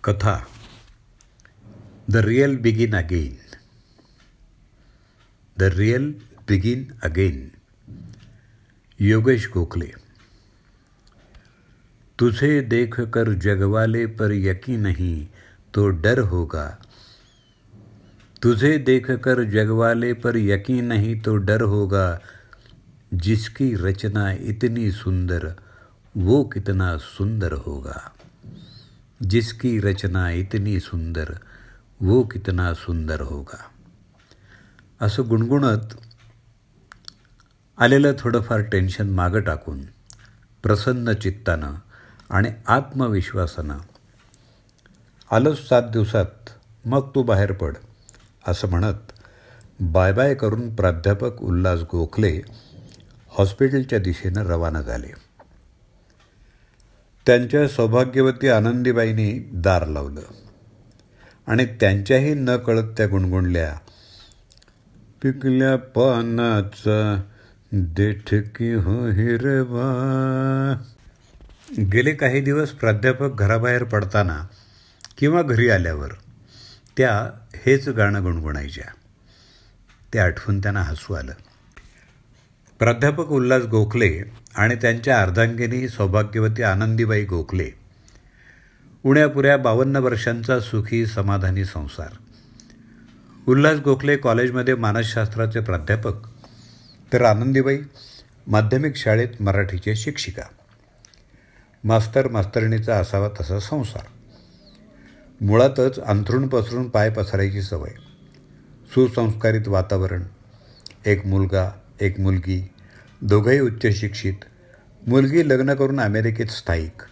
कथा the real begin again. The real begin again. Yogesh Gokhale. तुझे देख कर जगवाले पर यकीन नहीं तो डर होगा. तुझे देख कर जगवाले पर यकीन नहीं तो डर होगा. जिसकी रचना इतनी सुंदर वो कितना सुंदर होगा. जिसकी रचना इतनी सुंदर वो कितना सुंदर होगा. असं गुणगुणत आलेलं थोडंफार टेन्शन मागं टाकून प्रसन्न चित्तानं आणि आत्मविश्वासानं आलोच 7 दिवसात मग तू बाहेर पड असं म्हणत बाय बाय करून प्राध्यापक उल्हास गोखले हॉस्पिटलच्या दिशेनं रवाना झाले. त्यांच्या सौभाग्यवती आनंदीबाईंनी दार लावलं आणि त्यांच्याही न कळत त्या गुणगुणल्या, पिकल्या पानाचा देठ की हो हिरवा. गेले काही दिवस प्राध्यापक घराबाहेर पडताना किंवा घरी आल्यावर त्या हेच गाणं गुणगुणायच्या. ते आठवून त्यांना हसू आलं. प्राध्यापक उल्हास गोखले आणि त्यांच्या अर्धांगिनी सौभाग्यवती आनंदीबाई गोखले. उण्यापुऱ्या 52 वर्षांचा सुखी समाधानी संसार. उल्हास गोखले कॉलेजमध्ये मानसशास्त्राचे प्राध्यापक तर आनंदीबाई माध्यमिक शाळेत मराठीचे शिक्षिका. मास्तर मास्तरणीचा असावा तसा संसार. मुळातच अंथरूण पसरून पाय पसरायची सवय. सुसंस्कारित वातावरण. एक मुलगा एक मुलगी, दोघंही उच्च शिक्षित. मुलगी लग्न करून अमेरिकेत स्थायिक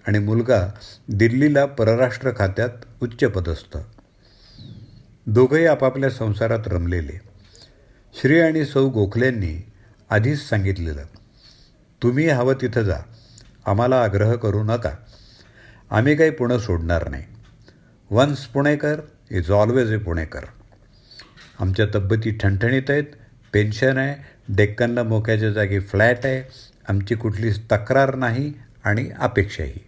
आणि मुलगा दिल्लीला परराष्ट्र खात्यात उच्चपदस्थ. दोघंही आपापल्या संसारात रमलेले. श्री आणि सौ गोखलेंनी आधीच सांगितलेलं, तुम्ही हवं तिथं जा, आम्हाला आग्रह करू नका, आम्ही काही पुणं सोडणार नाही. Once Punekar is always a Punekar. आमच्या तब्येती ठणठणीत आहेत, पेन्शन आहे, डेक्कनला मोक्याच्या जागी फ्लॅट आहे, आमची कुठलीच तक्रार नाही आणि अपेक्षाही.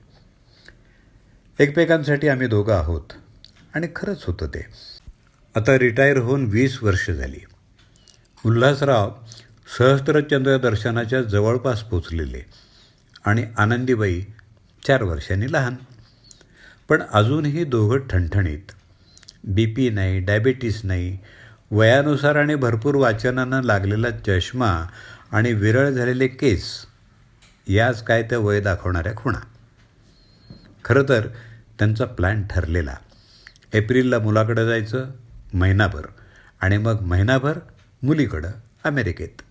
एकमेकांसाठी आम्ही दोघं आहोत. आणि खरंच होतं ते. आता रिटायर होऊन 20 वर्ष झाली. उल्हासराव सहस्त्रचंद्र दर्शनाच्या जवळपास पोचलेले आणि आनंदीबाई 4 वर्षांनी लहान. पण अजूनही दोघं ठणठणीत. BP नाही, डायबेटीस नाही. वयानुसार आणि भरपूर वाचनानं लागलेला चष्मा आणि विरळ झालेले केस याच काय त्या वय दाखवणाऱ्या खुणा. खरं तर त्यांचा प्लॅन ठरलेला. एप्रिलला मुलाकडं जायचं महिनाभर आणि मग महिनाभर मुलीकडं अमेरिकेत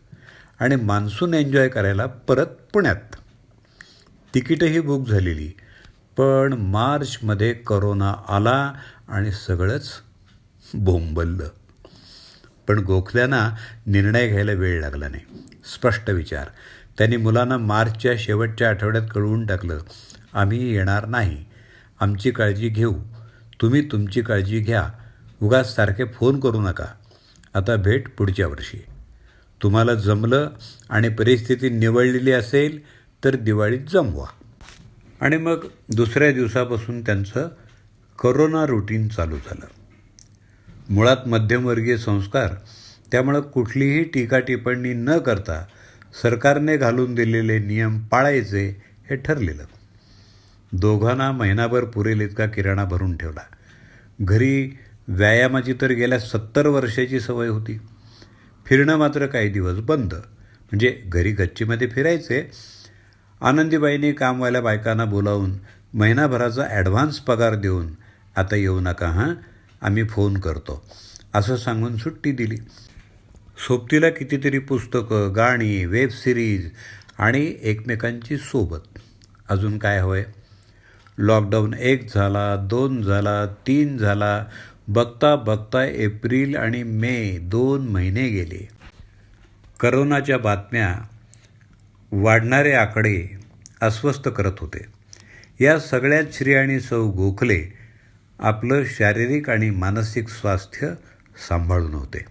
आणि मान्सून एन्जॉय करायला परत पुण्यात. तिकीटही बुक झालेली. पण मार्चमध्ये करोना आला आणि सगळंच बोंबललं. पण गोखल्यांना निर्णय घ्यायला वेळ लागला नाही. स्पष्ट विचार. त्यांनी मुलांना मार्चच्या शेवटच्या आठवड्यात कळवून टाकलं, आम्ही येणार नाही, आमची काळजी घेऊ, तुम्ही तुमची काळजी घ्या, उगाच सारखे फोन करू नका, आता भेट पुढच्या वर्षी. तुम्हाला जमलं आणि परिस्थिती निवडलेली असेल तर दिवाळीत जमवा. आणि मग दुसऱ्या दिवसापासून त्यांचं करोना रुटीन चालू झालं. मुळात मध्यमवर्गीय संस्कार, त्यामुळं कुठलीही टीका टिप्पणी न करता सरकारने घालून दिलेले नियम पाळायचे हे ठरलेलं. दोघांना महिनाभर पुरेल इतका किराणा भरून ठेवला. घरी व्यायामाची तर गेल्या 70 वर्षाची सवय होती. फिरणं मात्र काही दिवस बंद. म्हणजे घरी गच्चीमध्ये फिरायचे. आनंदीबाईंनी कामवाल्या बायकांना बोलावून महिनाभराचा ॲडव्हान्स पगार देऊन, आता येऊ नका हां, आम्ही फोन करतो असं सांगून सुट्टी दिली. सोबतीला कितीतरी पुस्तकं, गाणी, वेब सिरीज आणि एकमेकांची सोबत. अजून काय हवं आहे. लॉकडाऊन 1 झाला, 2 झाला, 3 झाला. बघता बघता एप्रिल आणि मे 2 महिने गेले. करोनाच्या बातम्या, वाढणारे आकडे अस्वस्थ करत होते. या सगळ्यात श्री आणि सौ गोखले आपलं शारीरिक आणि मानसिक स्वास्थ्य सांभाळून होते.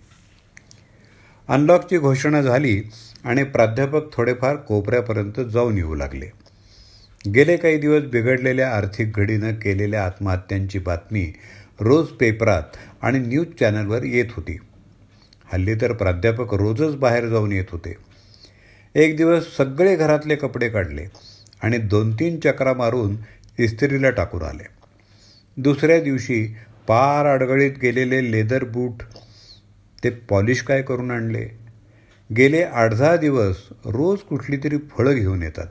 अनलॉकची घोषणा झाली आणि प्राध्यापक थोडेफार कोपऱ्यापर्यंत जाऊन येऊ लागले. गेले काही दिवस बिघडलेल्या आर्थिक घडीनं केलेल्या आत्महत्यांची बातमी रोज पेपरात आणि न्यूज चॅनलवर येत होती. हल्ली तर प्राध्यापक रोजच बाहेर जाऊन येत होते. एक दिवस सगळे घरातले कपडे काढले आणि 2-3 चक्रा मारून इस्त्रीला टाकून आले. दुसऱ्या दिवशी पार अडगळीत गेलेले लेदर बूट ते पॉलिश काय करून आणले. गेले 8-10 दिवस रोज कुठली तरी फळं घेऊन येतात.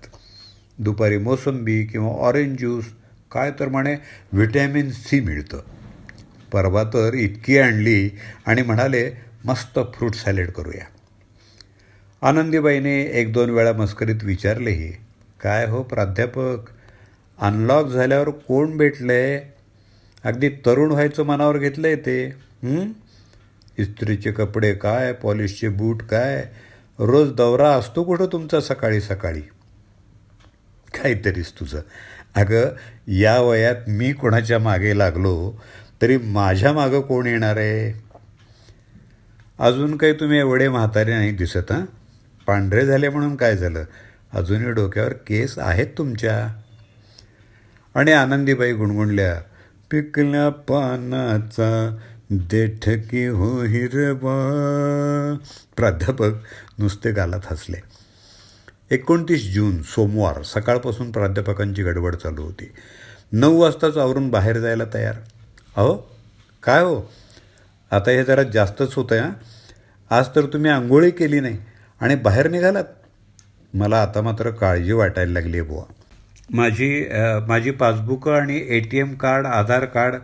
दुपारी मोसंबी किंवा ऑरेंज ज्यूस, काय तर म्हणे व्हिटॅमिन सी मिळतं. परवा तर इतकी आणली आणि म्हणाले मस्त फ्रूट सॅलेड करूया. आनंदीबाईने 1-2 वेळा मस्करीत विचारलेही, काय हो प्राध्यापक, अनलॉक झाल्यावर कोण भेटलंय? अगदी तरुण व्हायचं मनावर घेतलंय ते. इस्त्रीचे कपडे काय, पॉलिशचे बूट काय, रोज दौरा असतो कुठं तुमचा सकाळी सकाळी? काहीतरीच तुझं. अगं, या वयात मी कोणाच्या मागे लागलो तरी माझ्या मागं कोण येणार आहे? अजून काही तुम्ही एवढे म्हातारे नाही दिसत. हां, पांढरे झाले म्हणून काय झालं, अजूनही डोक्यावर केस आहेत तुमच्या. आणि आनंदीबाई गुणगुणल्या, पिकल्या पानाचा देठकी हो हिरवा. प्राध्यापक नुसते गालात हसले. 29 जून सोमवार सकाळपासून प्राध्यापकांची गडबड चालू होती. 9 वाजताच आवरून बाहेर जायला तयार. अहो काय हो, आता हे जरा जास्तच होतं आहे. आज तर तुम्ही आंघोळी केली नाही आणि बाहेर निघालात. मला आता मात्र काळजी वाटायला लागली आहे बुवा. माझी पासबुकं आणि ATM कार्ड, आधार कार्ड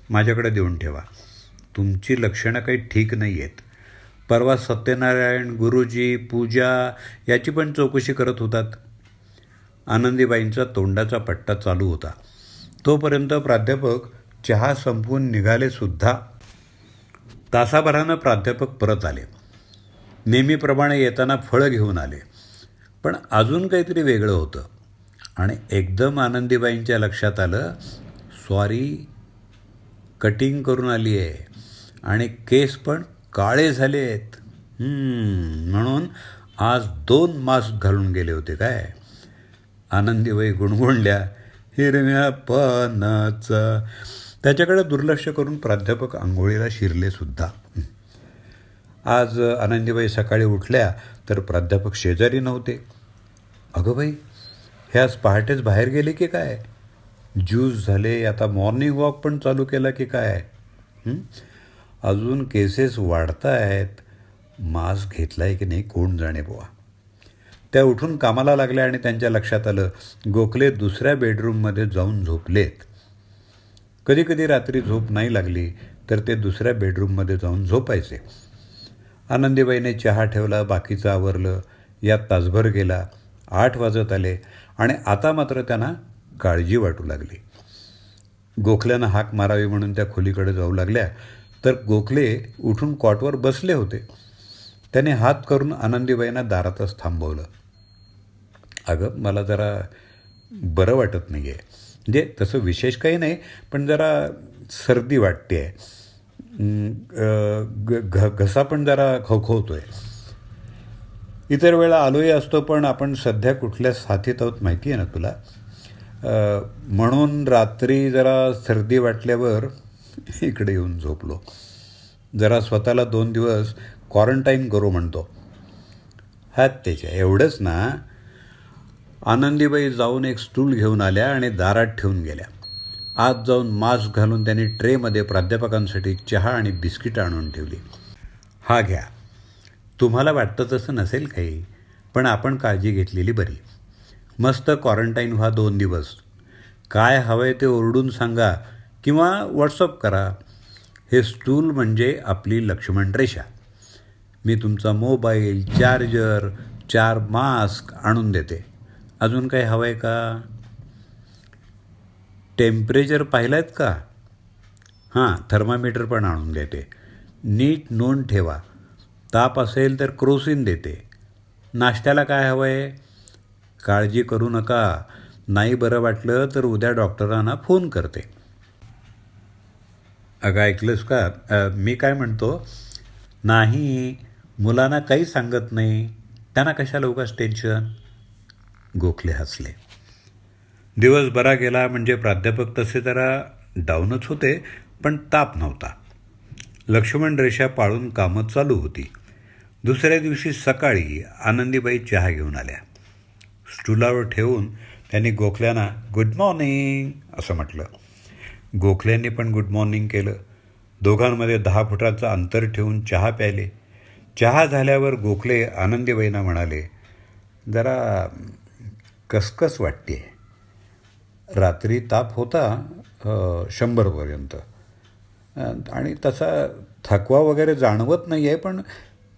माझ्याकडे देऊन ठेवा. तुमची लक्षणं काही ठीक नाही आहेत. परवा सत्यनारायण, गुरुजी, पूजा याची पण चौकशी करत होतात. आनंदीबाईंचा तोंडाचा पट्टा चालू होता. तोपर्यंत प्राध्यापक चहा संपवून निघाले सुद्धा. तासाभरानं प्राध्यापक परत आले. नेहमीप्रमाणे येताना फळं घेऊन आले. पण अजून काहीतरी वेगळं होतं. आणि एकदम आनंदीबाईंच्या लक्षात आलं, सॉरी, कटिंग करून आली आहे आणि केस पण काळे झाले आहेत. म्हणून आज 2 मास्क घालून गेले होते काय? आनंदीबाई गुणगुणल्या, हिरव्या पानाचा. त्याच्याकडे दुर्लक्ष करून प्राध्यापक आंघोळीला शिरले सुद्धा. आज आनंदीबाई सकाळी उठल्या तर प्राध्यापक शेजारी नव्हते. अगं बाई, हे आज पहाटेच बाहेर गेले की काय? ज्यूस झाले, आता मॉर्निंग वॉक पण चालू केला की काय? अजून केसेस वाढत आहेत. मास्क घेतलाय की नाही कोण जाणे बुवा. त्या उठून कामाला लागल्या आणि त्यांच्या लक्षात आलं, गोखले दुसऱ्या बेडरूममध्ये जाऊन झोपलेत. कधी कधी रात्री झोप नाही लागली तर ते दुसऱ्या बेडरूममध्ये जाऊन झोपायचे. आनंदीबाईने चहा ठेवला, बाकीचं आवरलं. यात तासभर गेला. 8 वाजत आले आणि आता मात्र त्यांना काळजी वाटू लागली. गोखल्यानं हाक मारावी म्हणून त्या खोलीकडे जाऊ लागल्या तर गोखले उठून कॉटवर बसले होते. त्याने हात करून आनंदीबाईंना दारातच थांबवलं. अगं, मला जरा बरं वाटत नाही आहे. म्हणजे तसं विशेष काही नाही, पण जरा सर्दी वाटते आहे. घसा पण जरा खवखवतोय. इतर वेळा आलोही असतो, पण आपण सध्या कुठल्या साथीत आहोत माहिती आहे ना तुला. म्हणून रात्री जरा सर्दी वाटल्यावर इकडे येऊन झोपलो. जरा स्वतःला 2 दिवस क्वारंटाईन करू म्हणतो. हात त्याच्या एवढंच ना. आनंदीबाई जाऊन एक स्टूल घेऊन आल्या आणि दारात ठेवून गेल्या. आत जाऊन मास्क घालून त्यांनी ट्रेमध्ये प्राध्यापकांसाठी चहा आणि बिस्किटं आणून ठेवली. हा घ्या. तुम्हाला वाटतं तसं नसेल काही, पण आपण काळजी घेतलेली बरी. मस्त क्वारंटाईन व्हा 2 दिवस. काय हवं आहे ते ओरडून सांगा किंवा व्हॉट्सअप करा. हे स्टूल म्हणजे आपली लक्ष्मण रेषा. मी तुमचा मोबाईल, चार्जर, 4 मास्क आणून देते. अजून काही हवं आहे का? टेम्परेचर पाहिलं आहेत का? हां, थर्मामीटर पण आणून देते. नीट नोंद ठेवा. ताप असेल तर क्रोसिन देते. नाश्त्याला काय हवं आहे? काळजी करू नका. नाही बरं वाटलं तर उद्या डॉक्टरांना फोन करते. अगं, ऐकलंस का? मी काय म्हणतो? नाही, मुलांना काही सांगत नाही. त्यांना कशाला उगाच टेन्शन. गोखले हसले. दिवस बरा गेला म्हणजे प्राध्यापक तसे जरा डाऊनच होते, पण ताप नव्हता. लक्ष्मण रेषा पाळून कामं चालू होती. दुसऱ्या दिवशी सकाळी आनंदीबाई चहा घेऊन आल्या. स्टूलावर ठेवून त्यांनी गोखल्यांना गुड मॉर्निंग असं म्हटलं. गोखल्यांनी पण गुड मॉर्निंग केलं. दोघांमध्ये 10 फुटाचं अंतर ठेवून चहा प्यायले. चहा झाल्यावर गोखले आनंदीबाईंना म्हणाले, जरा कसकस वाटते. रात्री ताप होता 100पर्यंत आणि तसा थकवा वगैरे जाणवत नाही आहे, पण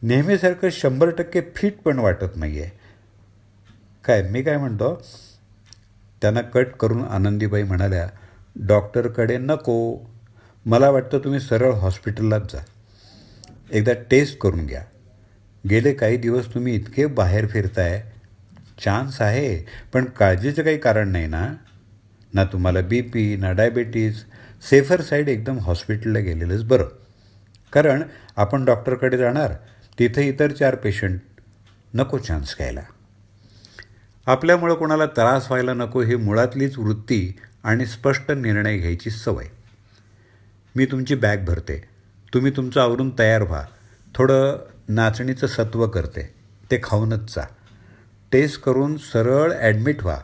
नेहमीसारखं 100% फिट पण वाटत नाही आहे. काय मी काय म्हणतो. त्यांना कट करून आनंदीबाई म्हणाल्या, डॉक्टरकडे नको, मला वाटतं तुम्ही सरळ हॉस्पिटललाच जा. एकदा टेस्ट करून घ्या. गेले काही दिवस तुम्ही इतके बाहेर फिरताय, चान्स आहे, पण काळजीचं काही कारण नाही ना. ना तुम्हाला BP ना डायबिटीज. सेफर साईड एकदम हॉस्पिटलला गेलेलंच बरं. कारण आपण डॉक्टरकडे जाणार, तिथं इतर 4 पेशंट, नको चान्स घ्यायला. आपल्यामुळं कोणाला त्रास व्हायला नको ही मुळातलीच वृत्ती आणि स्पष्ट निर्णय घ्यायची सवय. मी तुमची बॅग भरते, तुम्ही तुमचं आवरून तयार व्हा. थोडं नाचणीचं सत्व करते, ते खाऊनच जा. टेस्ट करून सरळ ॲडमिट व्हा.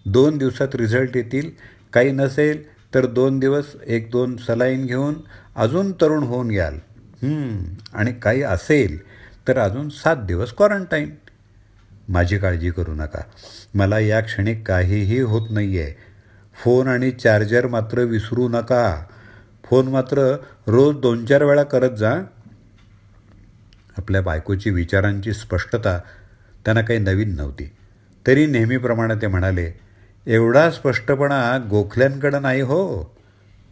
2 दिवसात रिझल्ट येतील. काही नसेल तर 2 दिवस 1-2 सलाईन घेऊन अजून तरुण होऊन याल. आणि काही असेल तर अजून 7 दिवस क्वारंटाईन. माझी काळजी करू नका. मला या क्षणी काहीही होत नाही आहे. फोन आणि चार्जर मात्र विसरू नका. फोन मात्र रोज 2-4 वेळा करत जा. आपल्या बायकोची विचारांची स्पष्टता त्यांना काही नवीन नव्हती. तरी नेहमीप्रमाणे ते म्हणाले, एवढा स्पष्टपणा गोखल्यांकडं नाही हो,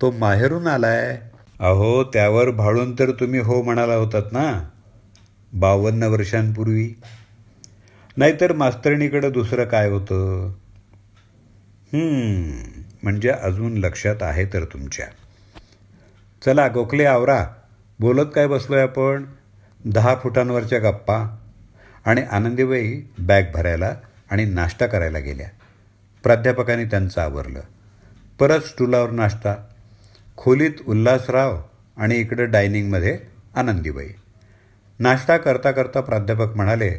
तो माहेरून आलाय. अहो, त्यावर भाळून तर तुम्ही हो म्हणाला होतात ना 52 वर्षांपूर्वी. नाहीतर मास्तरणीकडं दुसरं काय होतं. म्हणजे अजून लक्षात आहे तर तुमच्या. चला गोखले आवरा, बोलत काय बसलोय आपण. 10 फुटांवरच्या गप्पा. आणि आनंदीबाई बॅग भरायला आणि नाश्ता करायला गेल्या. प्राध्यापकांनी त्यांचं आवरलं. परत स्टूलावर नाश्ता. खोलीत उल्हासराव आणि इकडं डायनिंगमध्ये आनंदीबाई. नाश्ता करता करता प्राध्यापक म्हणाले,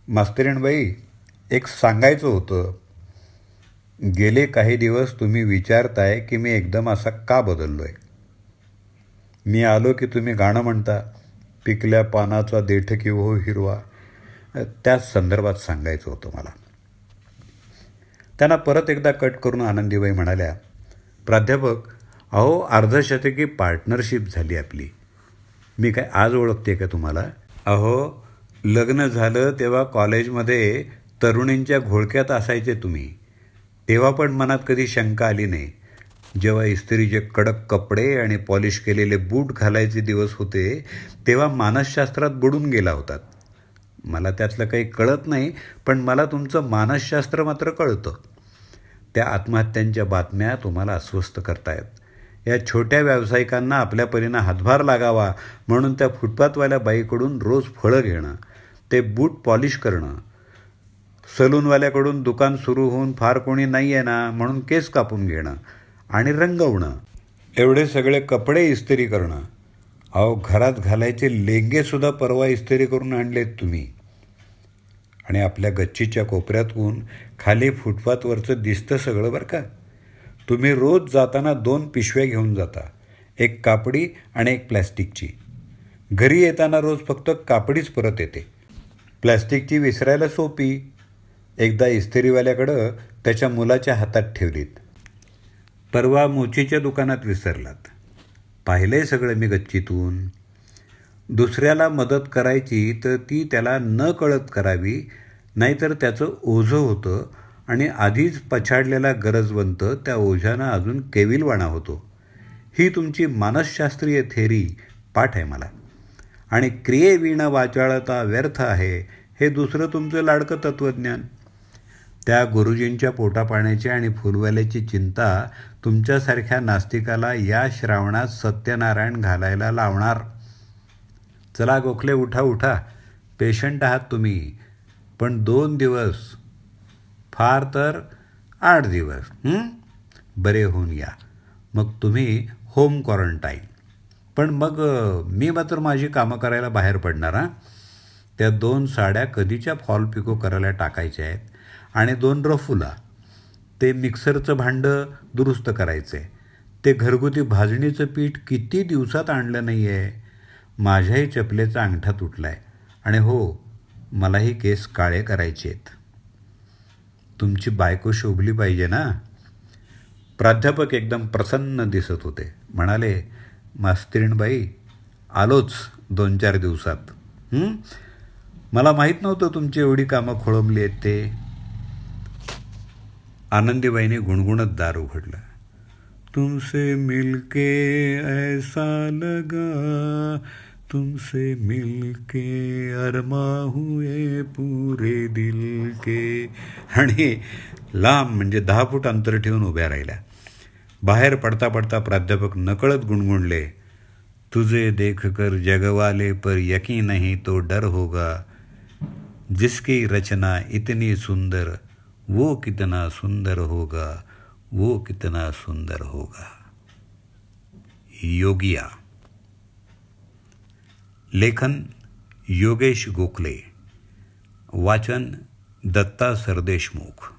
मास्तरीणबाई, एक सांगायचं होतं. गेले काही दिवस तुम्ही विचारताय की मी एकदम असा का बदललो आहे. मी आलो की तुम्ही गाणं म्हणता, पिकल्या पानाचा देठ की हो हिरवा. त्याच संदर्भात सांगायचं होतं मला. त्यांना परत एकदा कट करून आनंदीबाई म्हणाल्या, प्राध्यापक, अहो अर्धशतकी पार्टनरशिप झाली आपली. मी काय आज ओळखते का तुम्हाला. अहो, लग्न झालं तेव्हा कॉलेजमध्ये तरुणींच्या घोळक्यात असायचे तुम्ही. तेव्हा पण मनात कधी शंका आली नाही. जेव्हा इस्त्रीचे कडक कपडे आणि पॉलिश केलेले बूट घालायचे दिवस होते, तेव्हा मानसशास्त्रात बुडून गेला होतात. मला त्यातलं काही कळत नाही, पण मला तुमचं मानसशास्त्र मात्र कळतं. त्या आत्महत्यांच्या बातम्या तुम्हाला अस्वस्थ करतायत. या छोट्या व्यावसायिकांना आपल्या परीनं हातभार लागावा म्हणून त्या फुटपाथवाल्या बाईकडून रोज फळं घेणं, ते बूट पॉलिश करणं, सलूनवाल्याकडून दुकान सुरू होऊन फार कोणी नाही आहे ना म्हणून केस कापून घेणं आणि रंगवणं, एवढे सगळे कपडे इस्त्री करणं. अहो, घरात घालायचे लेंगेसुद्धा परवा इस्त्री करून आणलेत तुम्ही. आणि आपल्या गच्चीच्या कोपऱ्यातून खाली फुटपाथवरचं दिसतं सगळं बरं का. तुम्ही रोज जाताना 2 पिशव्या घेऊन जाता, एक कापडी आणि एक प्लॅस्टिकची. घरी येताना रोज फक्त कापडीच परत येते. प्लॅस्टिकची विसरायला सोपी. एकदा इस्त्रीवाल्याकडं त्याच्या मुलाच्या हातात ठेवलीत. परवा मोचीच्या दुकानात विसरलात. पाहिलंय सगळं मी गच्चीतून. दुसऱ्याला मदत करायची तर ती त्याला न कळत करावी, नाहीतर त्याचं ओझं होतं आणि आधीच पछाडलेला गरजवंत त्या ओझ्यानं अजून केविलवाणा होतो. ही तुमची मानसशास्त्रीय थेरी पाठ आहे मला. आणि क्रियेविणं वाचाळता व्यर्थ आहे, हे दुसरं तुमचं लाडकं तत्त्वज्ञान. त्या गुरुजींच्या पोटापाण्याची आणि फुलवाल्याची चिंता तुमच्यासारख्या नास्तिकाला या श्रावणात सत्यनारायण घालायला लावणार. चला गोखले, उठा उठा. पेशंट आहात तुम्ही, पण 2 दिवस, फार तर 8 दिवस बरे होऊन या. मग तुम्ही होम क्वारंटाईन. पण मग मी मात्र माझी कामं करायला बाहेर पडणार. त्या 2 साड्या कधीच्या फॉल पिको करायला टाकायच्या आहेत आणि 2 रफुला. ते मिक्सरचं भांडं दुरुस्त करायचं आहे. ते घरगुती भाजणीचं पीठ किती दिवसात आणलं नाही आहे. माझ्याही चपलेचा अंगठा तुटला आहे. आणि हो, मलाही केस काळे करायचे आहेत. तुमची बायको शोभली पाहिजे ना. प्राध्यापक एकदम प्रसन्न दिसत होते. म्हणाले, मास्तरीणबाई, आलोच 2-4 दिवसात. मला माहीत नव्हतं तुमची एवढी कामं खोळंबली आहेत ते. आनंदीबाईने गुणगुणत दार उघडलं. तुमसे मिलके ऐसा लगा, तुमसे मिलके अरमा हुए पूरे दिल के. आणि लांब म्हणजे 10 फूट अंतर ठेवून उभ्या राहिल्या. बाहेर पडता पडता प्राध्यापक नकळत गुणगुणले, तुझे देखकर जगवाले पर यकीन नहीं तो डर होगा, जिसकी रचना इतनी सुंदर वो कितना सुंदर होगा, वो कितना सुंदर होगा. योगिया. लेखन योगेश गोखले. वाचन दत्ता सरदेशमुख.